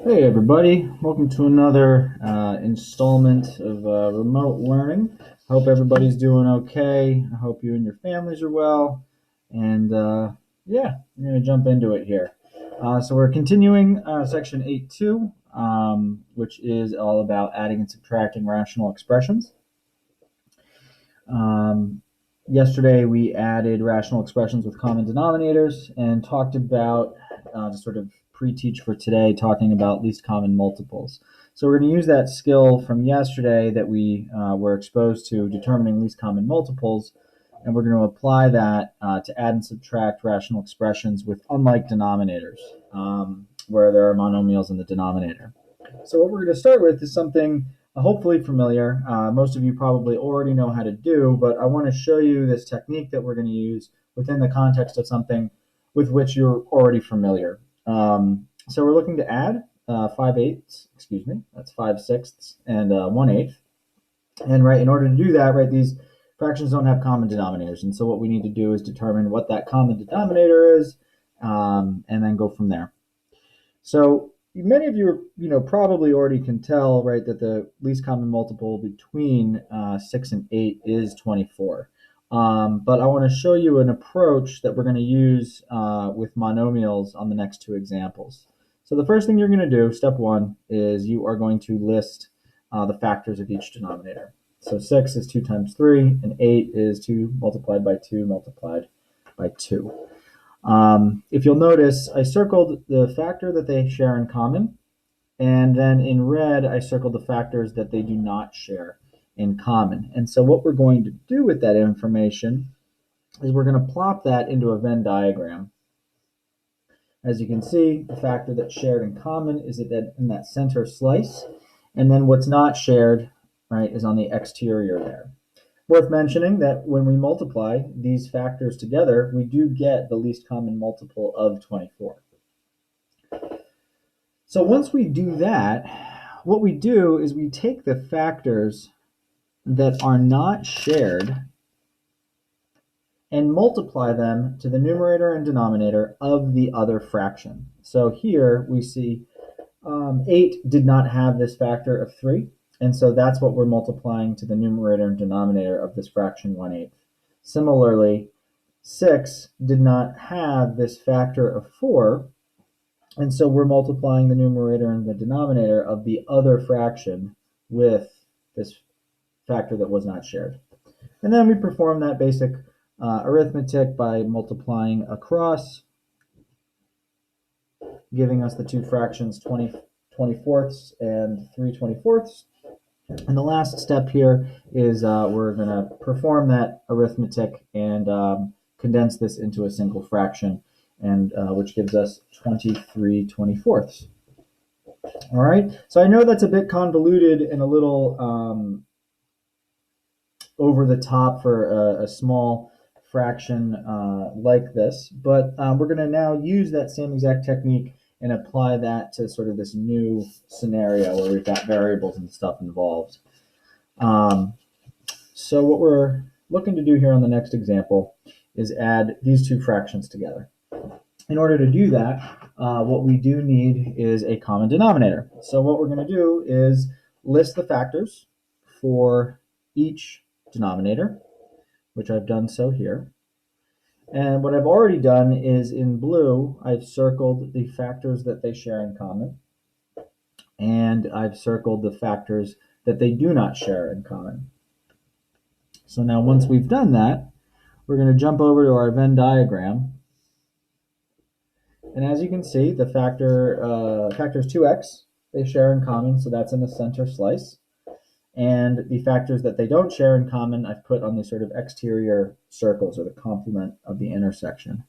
Hey everybody, welcome to another installment of remote learning. Hope everybody's doing okay. I hope you and your families are well. And yeah, I'm going to jump into it here. So we're continuing section 8.2, which is all about adding and subtracting rational expressions. Um, Yesterday we added rational expressions with common denominators and talked about to sort of pre-teach for today, talking about least common multiples. So we're going to use that skill from yesterday that we were exposed to determining least common multiples, and we're going to apply that to add and subtract rational expressions with unlike denominators, where there are monomials in the denominator. So what we're going to start with is something hopefully familiar. Most of you probably already know how to do, but I want to show you this technique that we're going to use within the context of something with which you're already familiar. So we're looking to add 5/8, excuse me, that's 5/6 and 1/8. And right, in order to do that, right, these fractions don't have common denominators. And so what we need to do is determine what that common denominator is, and then go from there. So many of you, probably already can tell, right, that the least common multiple between 6 and 8 is 24. But I want to show you an approach that we're going to use with monomials on the next two examples. So the first thing you're going to do, step one, is you are going to list the factors of each denominator. So 6 is 2 times 3, and 8 is 2 multiplied by 2 multiplied by 2. If you'll notice, I circled the factor that they share in common, and then in red, I circled the factors that they do not share in common. And so what we're going to do with that information is we're going to plop that into a Venn diagram. As you can see, the factor that's shared in common is in that center slice, and then what's not shared, right, is on the exterior there. Worth mentioning that when we multiply these factors together, we do get the least common multiple of 24. So once we do that, what we do is we take the factors that are not shared and multiply them to the numerator and denominator of the other fraction. So here we see 8 did not have this factor of 3, and so that's what we're multiplying to the numerator and denominator of this fraction 1/8. Similarly, 6 did not have this factor of 4, and so we're multiplying the numerator and the denominator of the other fraction with this factor that was not shared. And then we perform that basic arithmetic by multiplying across, giving us the two fractions 20/24 and 3/24. And the last step here is we're going to perform that arithmetic and condense this into a single fraction, and which gives us 23/24. All right, so I know that's a bit convoluted and a little over the top for a small fraction like this, but we're going to now use that same exact technique and apply that to sort of this new scenario where we've got variables and stuff involved. Um, so what we're looking to do here on the next example is add these two fractions together. In order to do that, what we do need is a common denominator. So what we're going to do is list the factors for each denominator, which I've done so here. And what I've already done is in blue, I've circled the factors that they share in common, and I've circled the factors that they do not share in common. So now once we've done that, we're going to jump over to our Venn diagram. And as you can see, the factors 2x, they share in common, so that's in the center slice. And the factors that they don't share in common, I've put on the sort of exterior circles or the complement of the intersection.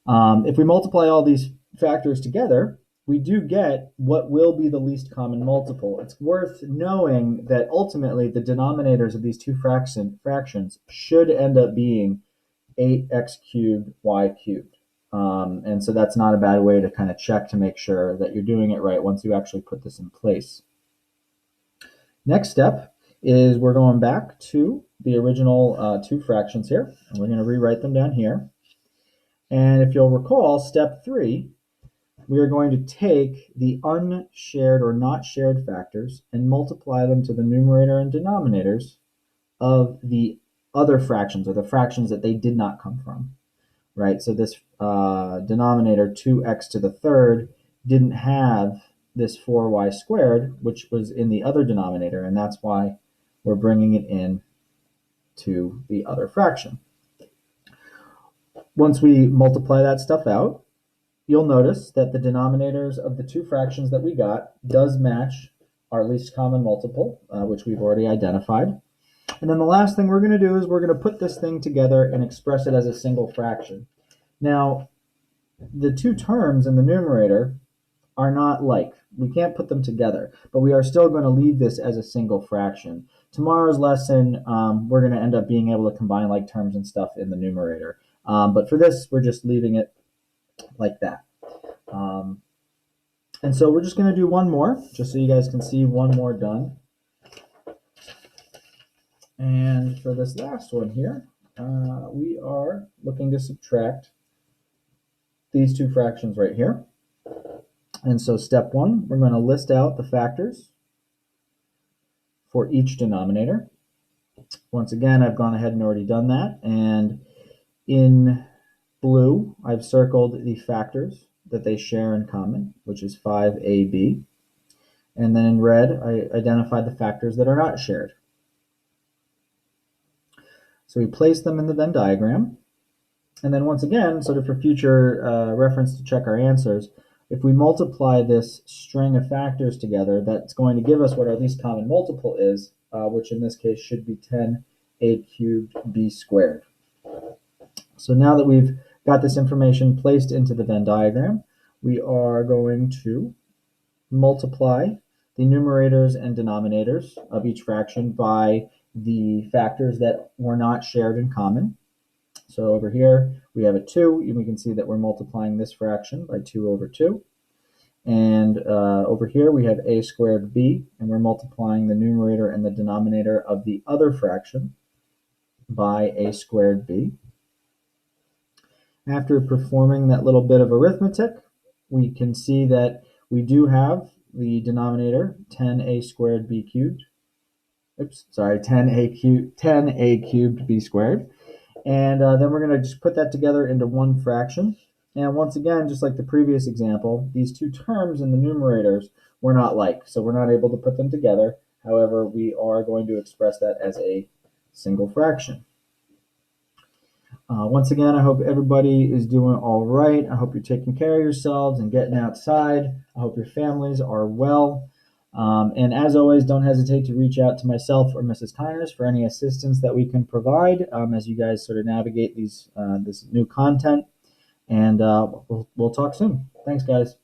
If we multiply all these factors together, we do get what will be the least common multiple. It's worth knowing that ultimately the denominators of these two fractions should end up being 8x cubed y cubed. And so that's not a bad way to kind of check to make sure that you're doing it right once you actually put this in place. Next step is we're going back to the original two fractions here, and we're going to rewrite them down here. And if you'll recall, step 3 we are going to take the unshared or not shared factors and multiply them to the numerator and denominators of the other fractions, or the fractions that they did not come from, right? So this denominator 2x to the third didn't have this 4y squared, which was in the other denominator, and that's why we're bringing it in to the other fraction. Once we multiply that stuff out, you'll notice that the denominators of the two fractions that we got does match our least common multiple, which we've already identified. And then the last thing we're going to do is we're going to put this thing together and express it as a single fraction. Now, the two terms in the numerator are not like. We can't put them together, but we are still going to leave this as a single fraction. Tomorrow's lesson, we're going to end up being able to combine like terms and stuff in the numerator. But for this, we're just leaving it like that. And so we're just going to do one more, just so you guys can see one more done. And for this last one here, we are looking to subtract these two fractions right here. And so step one, we're going to list out the factors for each denominator. Once again, I've gone ahead and already done that. And in blue, I've circled the factors that they share in common, which is 5ab. And then in red, I identified the factors that are not shared. So we place them in the Venn diagram. And then once again, sort of for future reference to check our answers, if we multiply this string of factors together, that's going to give us what our least common multiple is, which in this case should be 10a cubed b squared. So now that we've got this information placed into the Venn diagram, we are going to multiply the numerators and denominators of each fraction by the factors that were not shared in common. So over here, we have a 2, and we can see that we're multiplying this fraction by 2 over 2. And over here, we have a squared b, and we're multiplying the numerator and the denominator of the other fraction by a squared b. After performing that little bit of arithmetic, we can see that we do have the denominator 10a squared b cubed. 10a cubed b squared. And then we're going to just put that together into one fraction. And once again, just like the previous example, these two terms in the numerators were not like, so we're not able to put them together. However, we are going to express that as a single fraction. Once again, I hope everybody is doing all right. I hope you're taking care of yourselves and getting outside. I hope your families are well. And as always, don't hesitate to reach out to myself or Mrs. Tyners for any assistance that we can provide as you guys sort of navigate this new content. And we'll talk soon. Thanks, guys.